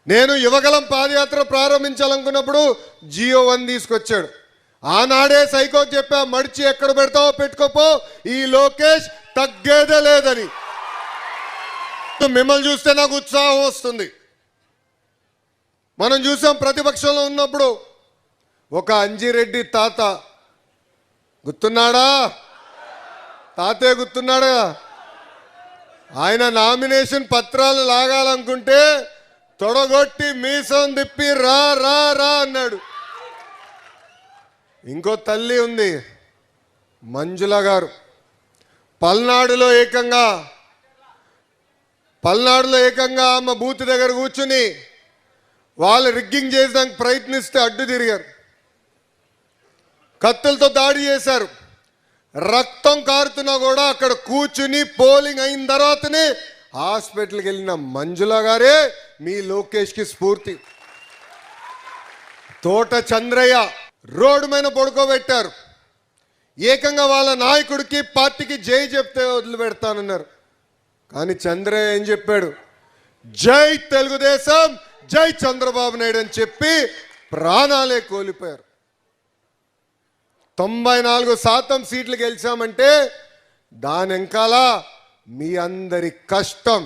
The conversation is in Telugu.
నేను యువగలం పాదయాత్ర ప్రారంభించాలనుకున్నప్పుడు జియో 1 తీసుకొచ్చాడు. ఆనాడే సైకోకి చెప్పా, మడిచి ఎక్కడ పెడతావో పెట్టుకోపో, ఈ లోకేష్ తగ్గేదే లేదని. మిమ్మల్ని చూస్తే నాకు ఉత్సాహం వస్తుంది. మనం చూసాం ప్రతిపక్షంలో ఉన్నప్పుడు ఒక అంజిరెడ్డి తాత గుర్తున్నాడా? తాతే గుర్తున్నాడా? ఆయన నామినేషన్ పత్రాలు లాగాలనుకుంటే తొడగొట్టి మీసం తిప్పి రా రా రా అన్నాడు. ఇంకో తల్లి ఉంది మంజుల గారు, పల్నాడులో ఏకంగా ఆమె బూత్ దగ్గర కూర్చుని వాళ్ళు రిగ్గింగ్ చేయడానికి ప్రయత్నిస్తే అడ్డు తిరిగారు, కత్తులతో దాడి చేశారు, రక్తం కారుతున్నా కూడా అక్కడ కూర్చుని పోలింగ్ అయిన తర్వాతనే హాస్పిటల్కి వెళ్ళిన మంజుల గారే మీ లోకేష్కి స్ఫూర్తి. తోట చంద్రయ్య రోడ్డు మీద పడుకోబెట్టారు, ఏకంగా వాళ్ళ నాయకుడికి పార్టీకి జై చెప్తే వదిలిపెడతానన్నారు. కానీ చంద్రయ్య ఏం చెప్పాడు? జై తెలుగుదేశం, జై చంద్రబాబు నాయుడు అని చెప్పి ప్రాణాలే కోల్పోయారు. 94% సీట్లు గెలిచామంటే దాని వెనకాల మీ అందరి కష్టం.